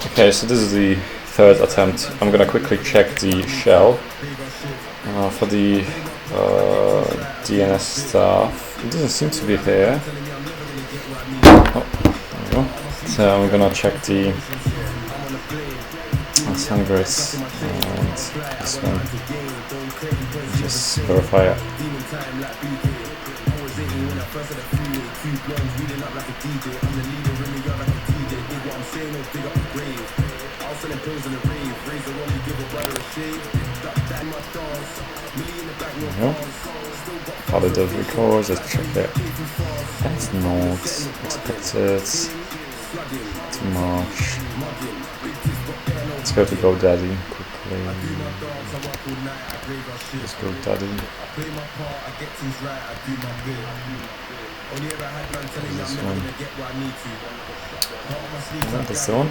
Okay, so this is the third attempt. I'm gonna quickly check the shell for the DNS stuff. It doesn't seem to be here. Oh, there we go. So I'm gonna check the SandGrids and this one. Just verify it. How did it record? Let's check it. It's not expected too much. Let's go to GoDaddy quickly. Let's GoDaddy. This one. That's the one.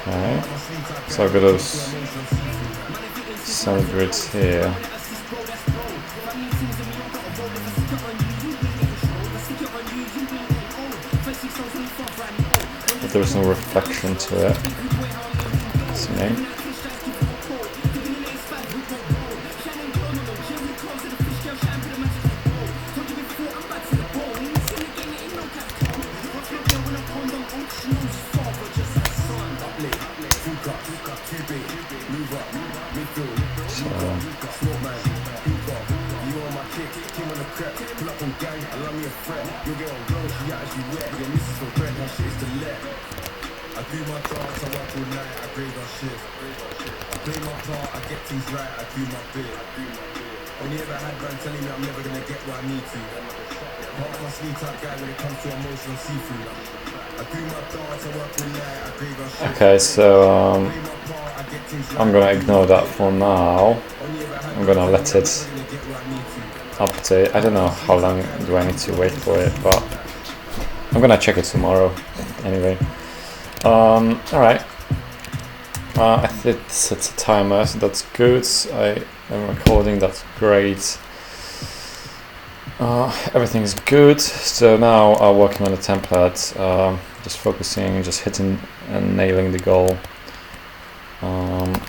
Okay, so I've got those SandGrids here. But there's no reflection to it. What's the name? Okay, so I'm gonna ignore that for now. I'm gonna let it update. I don't know how long do I need to wait for it, but I'm gonna check it tomorrow anyway. Alright. It sets a timer, so that's good. I am recording, that's great. Everything is good. So now I'm working on the template, just focusing, just hitting and nailing the goal.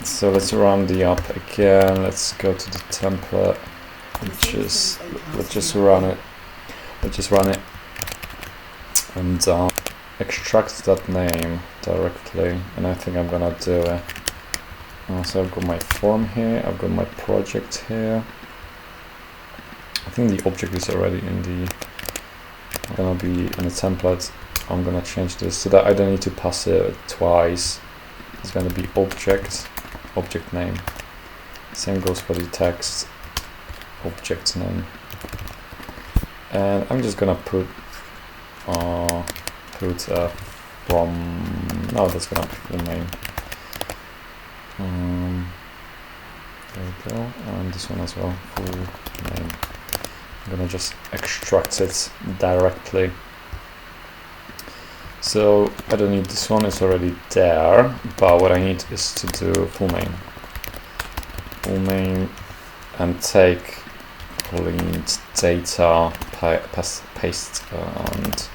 So let's run the app again. Let's go to the template. Let's just run it. Let's just run it and extract that name directly. And I think I'm gonna do it. So I've got my form here. I've got my project here. I think the object is already in the. Gonna be in the template. I'm gonna change this so that I don't need to pass it twice. It's gonna be object name. Same goes for the text, object name. And I'm just gonna put from. No, that's gonna be full name. There we go, and this one as well, full name. I'm gonna just extract it directly. So I don't need this one, it's already there, but what I need is to do full name and take point data, paste and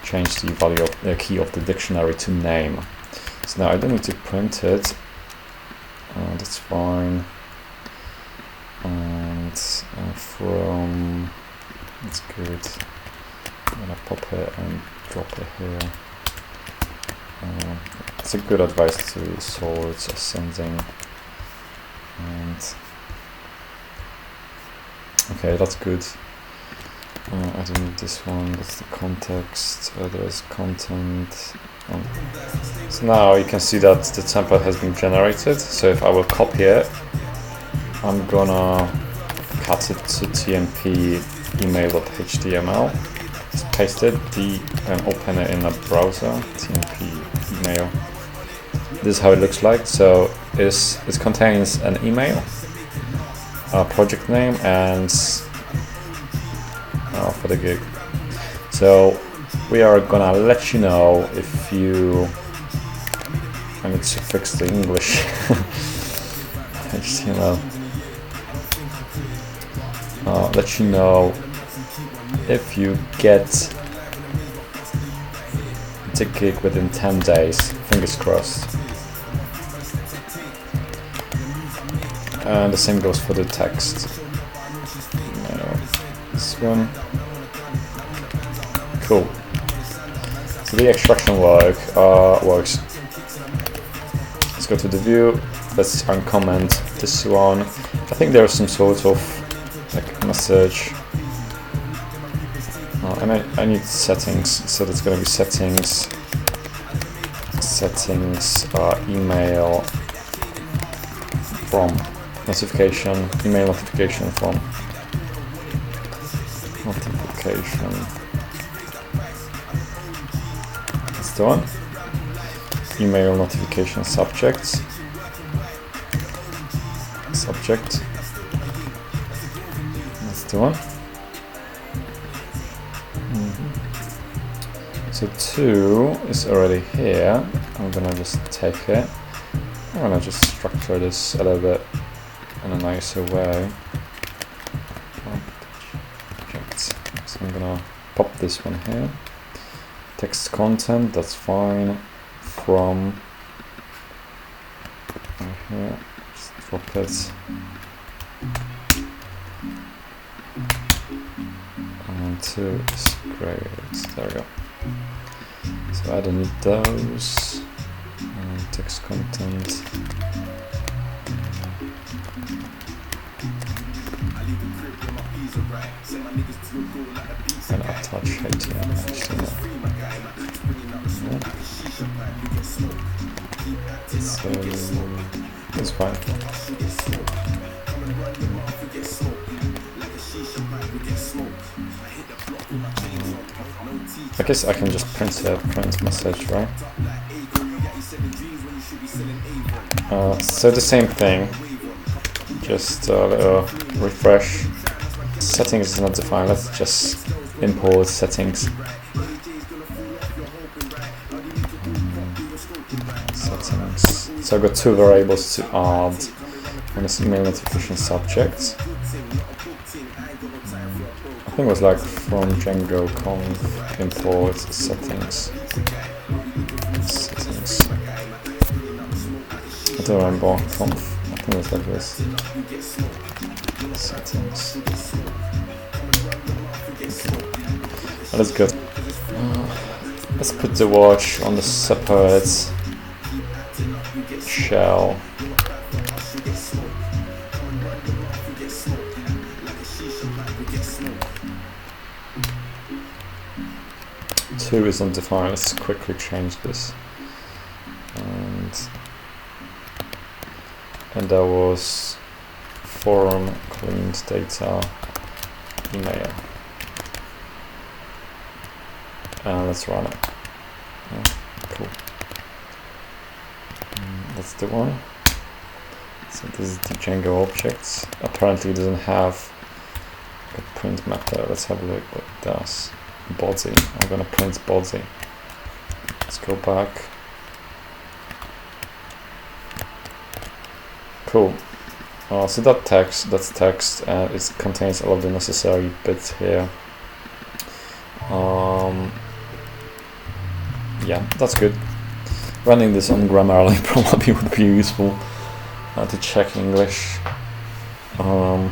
change the value of the key of the dictionary to name. So now I don't need to print it, that's fine. And from, that's good. I'm gonna pop it and drop it here. It's a good advice to sort ascending. And okay, that's good. I don't need this one. That's the context. There's content. So now you can see that the template has been generated. So if I will copy it, I'm gonna cut it to tmp email.html. Just paste it and open it in a browser. tmp email. This is how it looks like. So it contains an email, a project name, and for the gig. So we are gonna let you know if you. I need to fix the English. HTML. Let you know if you get the gig within 10 days, fingers crossed. And the same goes for the text. This one. Cool. So the extraction works. Let's go to the view. Let's uncomment this one. I think there's some sort of like message. And I need settings, so that's going to be settings, email from notification, email notification from notification. That's the one. Email notification subject. That's the one. So 2 is already here. I'm gonna just take it. I'm gonna just structure this a little bit in a nicer way. So I'm gonna pop this one here. Text content, that's fine. From right here, just drop it. And 2 is great. There we go. So I don't need those. Text content. And attach HTML. So it's fine. I guess I can just print message, right? So the same thing, just a little refresh. Settings is not defined, let's just import settings. So I've got 2 variables to add on this email notification subject. I think it was like from Django conf import settings. I don't remember conf. I think it was like this. Settings. Oh, that's good. Let's put the watch on the separate shell. Two is undefined. Let's quickly change this. And that was form cleaned data email. And let's run it. Yeah, cool. That's the one. So this is the Django objects. Apparently it doesn't have a print method. Let's have a look what it does. Body. I'm gonna print body. Let's go back. Cool. So that's text, and it contains all of the necessary bits here. Yeah, that's good. Running this on Grammarly probably would be useful to check English. There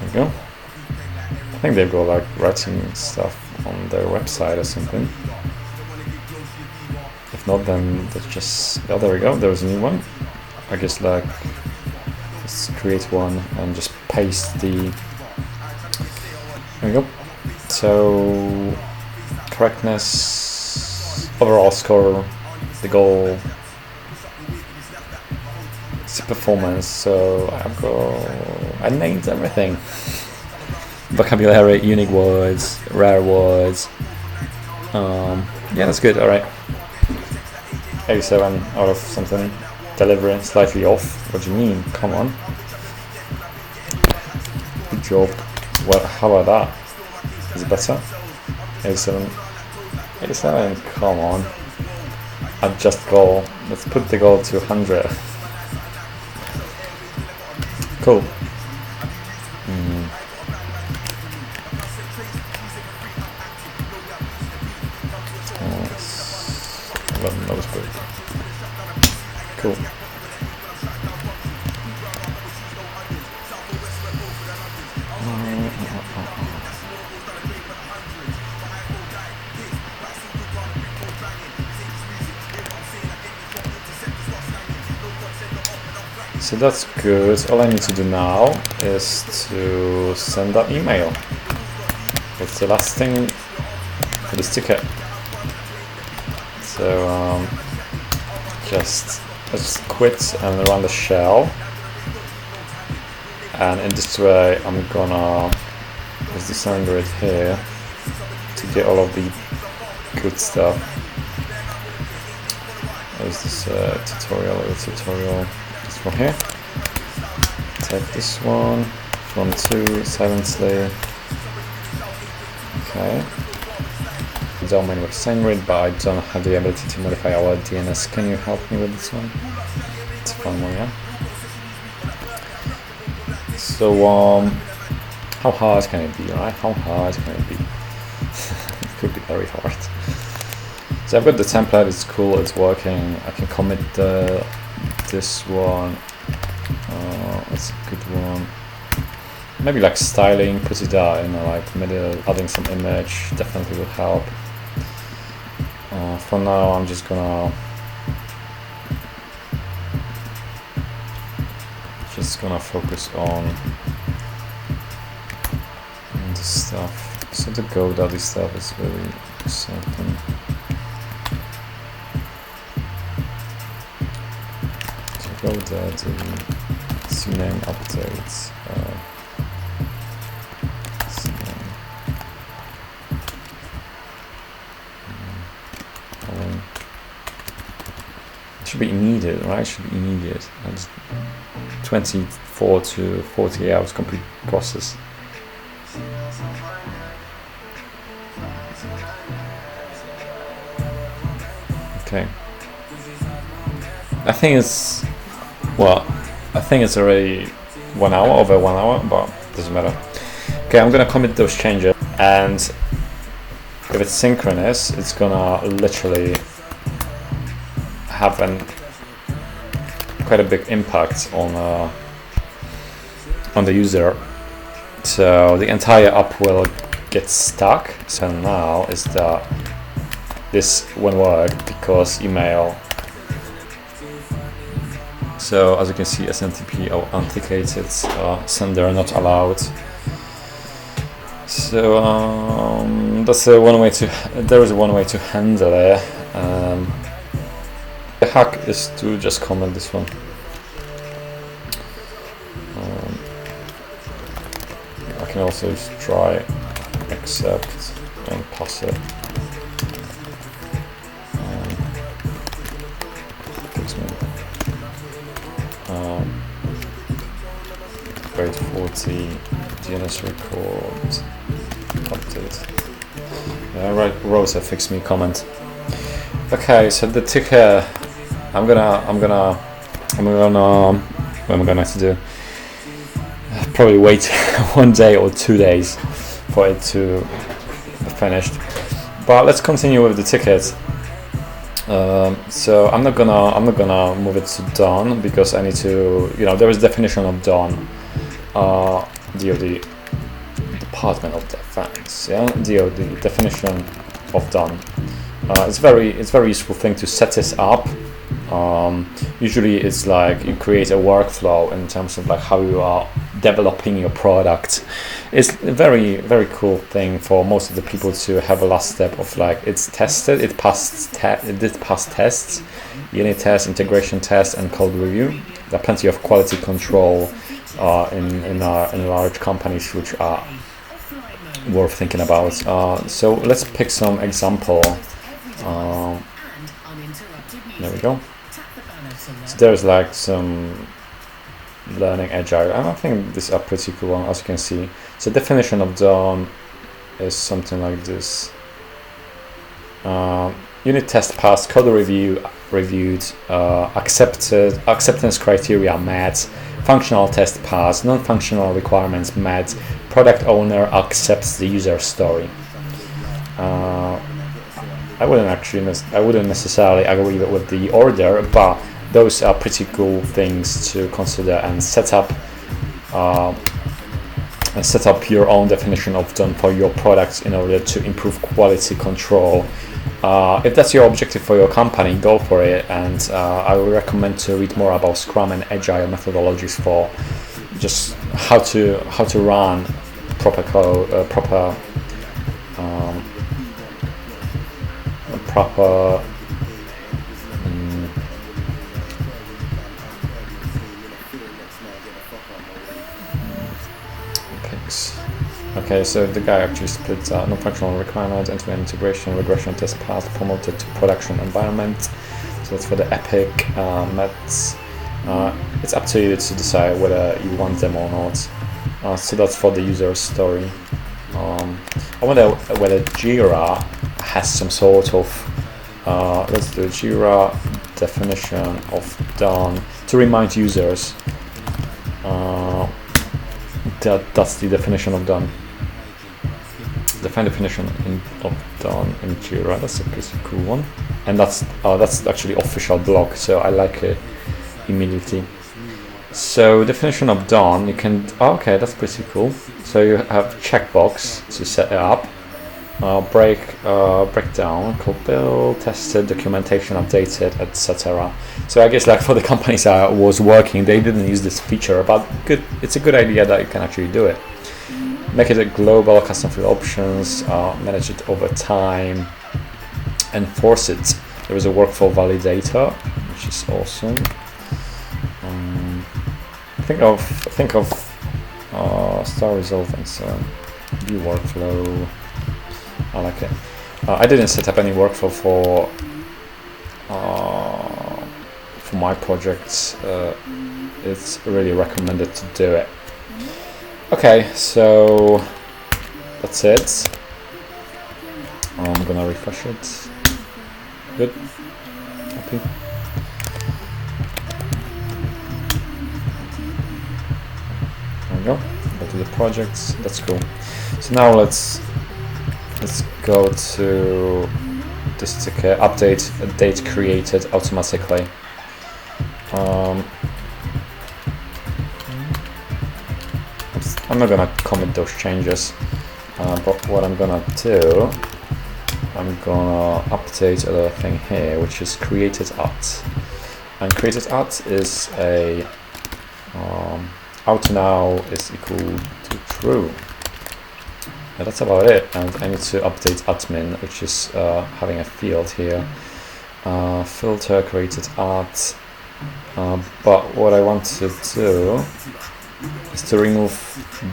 we go. I think they've got like writing stuff on their website or something. If not, then that's just, oh, there we go, there's a new one. I guess like, let's create one and just paste the, there we go. So, correctness, overall score, the goal, it's performance, so I named everything. Vocabulary, unique words, rare words. Yeah, that's good, alright. 87 out of something. Delivery, slightly off. What do you mean? Come on. Good job. Well, how about that? Is it better? 87. 87, come on. adjust goal. Let's put the goal to 100. Cool. That was good. Cool. So that's good. All I need to do now is to send that email. It's the last thing for this ticket. So let's quit and run the shell. And in this way, I'm gonna use the send grid here to get all of the good stuff. There's this tutorial. This one here. Take this one from 2 silently. Okay. Domain with send grid, but I don't have the ability to modify our DNS. Can you help me with this one? It's a fun one, yeah. So how hard can it be, right? How hard can it be? It could be very hard. So I've got the template, it's cool, it's working. I can commit this one. That's a good one. Maybe like styling, put it in like middle, adding some image definitely will help. For now, I'm just gonna focus on this stuff. So the GoDaddy stuff is really something. So GoDaddy, CNAME updates. Should be immediate, right? Should be immediate. That's 24 to 48 hours complete process. Okay. I think it's already 1 hour, over 1 hour, but doesn't matter. Okay, I'm gonna commit those changes, and if it's synchronous, it's gonna literally have quite a big impact on the user. So the entire app will get stuck. So now is that this won't work because email. So as you can see, SMTP authenticated, sender not allowed. So that's one way to. There is one way to handle it. The hack is to just comment this one. I can also just try accept and pass it. Grade 40 DNS record update. Yeah, right. Rosa fix me comment. Okay, so the ticker. I'm gonna. What am I gonna have to do? Probably wait 1 day or 2 days for it to be finished. But let's continue with the ticket. So I'm not gonna move it to done because I need to. There is definition of done. DoD, Department of Defense. Yeah, DoD definition of done. It's very useful thing to set this up. Usually it's like you create a workflow in terms of like how you are developing your product. It's a very cool thing for most of the people to have a last step of like it's tested, it did pass tests, unit test, integration test, and code review. There are plenty of quality control in large companies which are worth thinking about. So let's pick some example. There we go. So there's like some learning agile, and I think these are pretty cool, as you can see. So definition of done is something like this. unit test passed, code review reviewed, acceptance criteria met, functional test passed, non-functional requirements met, product owner accepts the user story. I wouldn't necessarily agree with the order, but those are pretty cool things to consider and set up your own definition of done for your products in order to improve quality control. If that's your objective for your company, go for it. And I would recommend to read more about Scrum and Agile methodologies for just how to run proper picks. Okay, so the guy actually splits non-functional requirements, end-to-end integration, regression test path, promoted to production environment. So that's for the epic mets. It's up to you to decide whether you want them or not. So that's for the user story. I wonder whether Jira has some sort of let's do Jira definition of done to remind users that's the definition of done. Define definition of done in Jira. That's a pretty cool one, and that's actually official blog, so I like it immediately. So definition of done, you can okay, that's pretty cool. So you have checkbox to set it up, breakdown, called build, tested, documentation updated, etc. So I guess like for the companies I was working, they didn't use this feature, but it's a good idea that you can actually do it. Make it a global, custom field options, manage it over time, enforce it. There is a workflow validator, which is awesome. Think of star resolve and so on. View workflow. I like it. I didn't set up any workflow for my projects. It's really recommended to do it. Okay, so that's it. I'm gonna refresh it. Good. Happy. There we go. Go to the projects. That's cool. So now let's go to this ticket. Update a date created automatically. I'm not gonna commit those changes, but what I'm gonna do, I'm gonna update a little thing here, which is created at. And created at is a out now is equal to true. And that's about it. And I need to update admin, which is having a field here. Filter created at. But what I want to do is to remove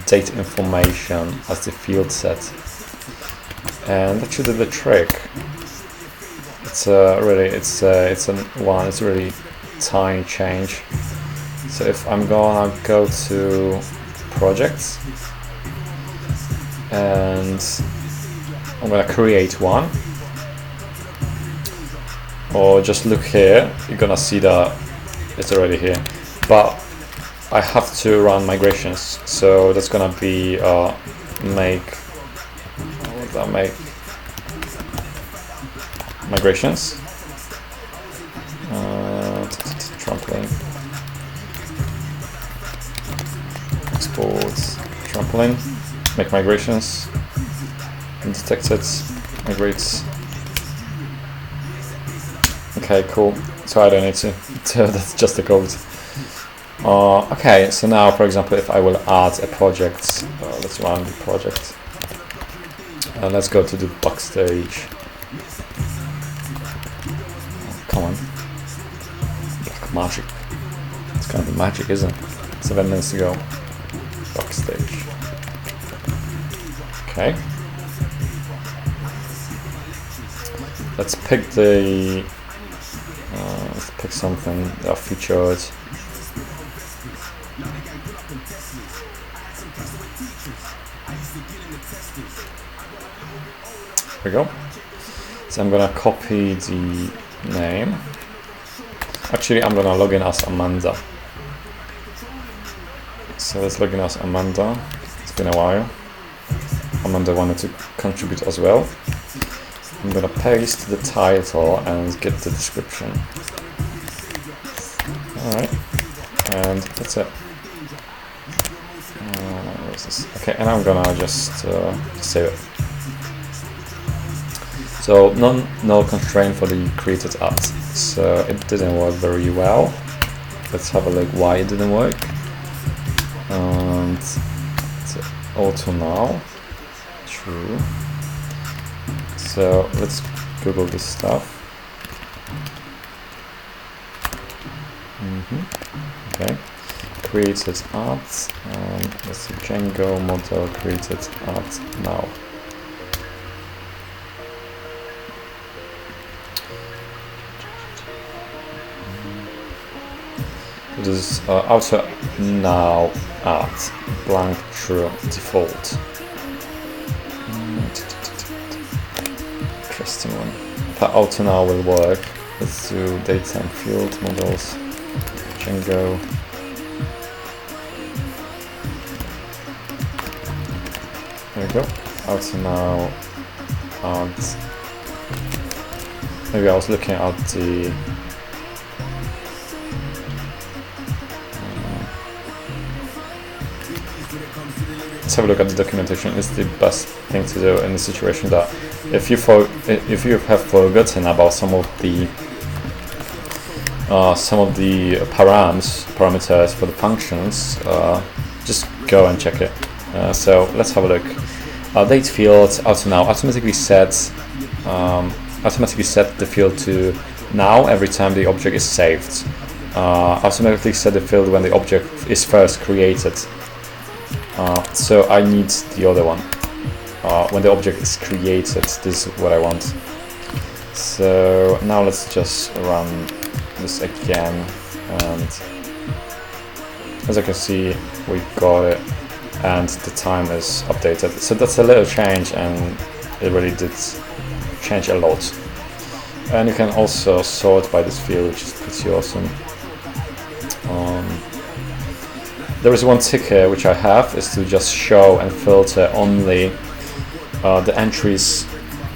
date information as the field set, and that should do the trick. It's a really tiny change. So if I'm gonna go to projects and I'm gonna create one, or just look here, you're gonna see that it's already here, but I have to run migrations, so that's gonna be make migrations, trampoline, export trampoline, make migrations, undetected, migrates. Okay, cool. So I don't need to. That's just the code. Okay, so now, for example, if I will add a project, let's run the project. Let's go to the backstage. Come on. Black magic. It's gonna be magic, isn't it? 7 minutes to go. Backstage. Okay. Let's pick the. Let's pick something that featured. There we go. So I'm gonna copy the name. Actually, I'm gonna log in as Amanda. So let's log in as Amanda. It's been a while. Amanda wanted to contribute as well. I'm gonna paste the title and get the description. Alright, and that's it. Where's this? Okay, and I'm gonna just save it. So no constraint for the created ads. So it didn't work very well. Let's have a look why it didn't work. And it's auto now. True. So let's Google this stuff. Okay. Created ads. Let's see, Django model created ads now. It is auto now add blank true default. Interesting one. That auto now will work. Let's do data and field models. Django. There we go. Auto now add. Maybe I was looking at the let's have a look at the documentation. It's the best thing to do in the situation that if you have forgotten about some of the parameters for the functions, just go and check it. So let's have a look. Date field auto now automatically sets the field to now every time the object is saved. Automatically set the field when the object is first created. So I need the other one. When the object is created, this is what I want. So now let's just run this again, and as I can see, we got it, and the time is updated. So that's a little change, and it really did change a lot. And you can also sort by this field, which is pretty awesome. There is one trick here which I have, is to just show and filter only the entries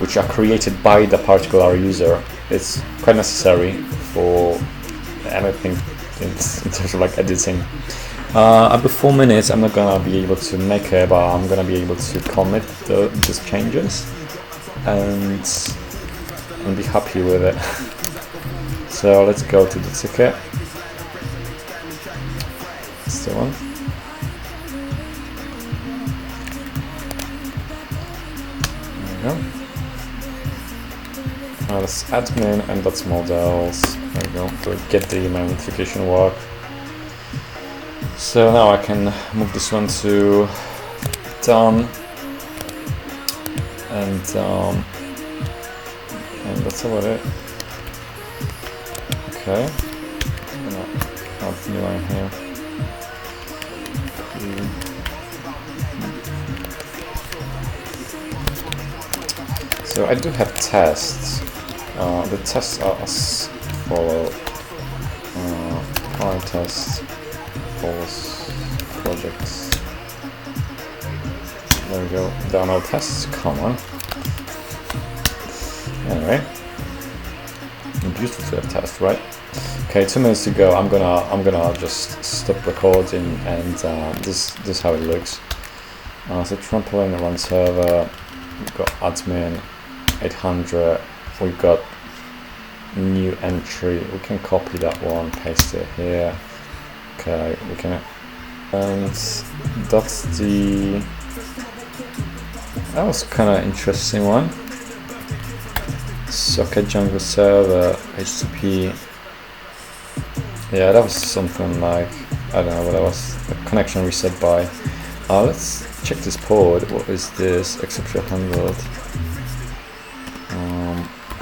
which are created by the particular user. It's quite necessary for anything in terms of like editing. After 4 minutes I'm not gonna be able to make it, but I'm gonna be able to commit these changes and be happy with it. So let's go to the ticket. That's the one. There we go. That's admin, and that's models. There we go. To get the email notification work. So now I can move this one to done, and that's about it. Okay. I'm gonna add the new line here. So I do have tests. The tests are as follow. Pi test, false projects. There we go. There are no tests. Come on. Anyway, it's useful to have tests, right? Okay, 2 minutes to go. I'm gonna just stop recording, and this is how it looks. So trampoline run server. We've got admin 800. We've got new entry. We can copy that one, paste it here. Okay, we can, and that's the. That was kind of interesting one. Socket Django server HTTP. Yeah, that was something like, I don't know what that was. A connection reset by. Let's check this port. What is this? Exception handled.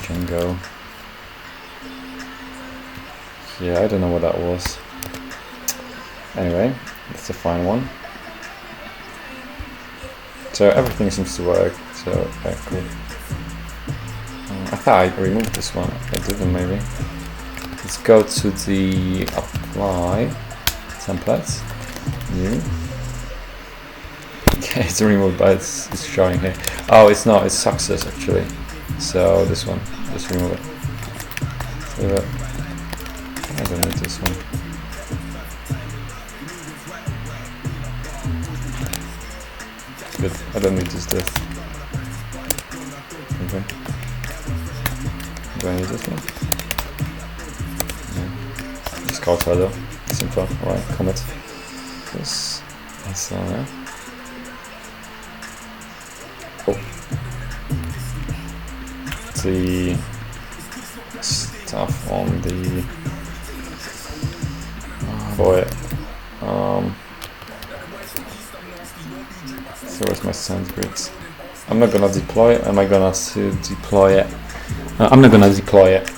Django. Yeah, I don't know what that was. Anyway, that's a fine one. So everything seems to work. So okay, cool. I Aha, I removed this one. I didn't maybe. Let's go to the apply templates. New. Okay, it's removed, but it's showing here. Oh, it's not. It's success actually. So this one, just remove it. Save it. I don't need this one. Good. I don't need this diff. Okay. Do I need this one? No. Just call further. Simple. Alright, commit. This. That's on there. Oh. The stuff on the boy. So where's my send grids? I'm not gonna deploy. Am I gonna deploy it? I'm not gonna deploy it.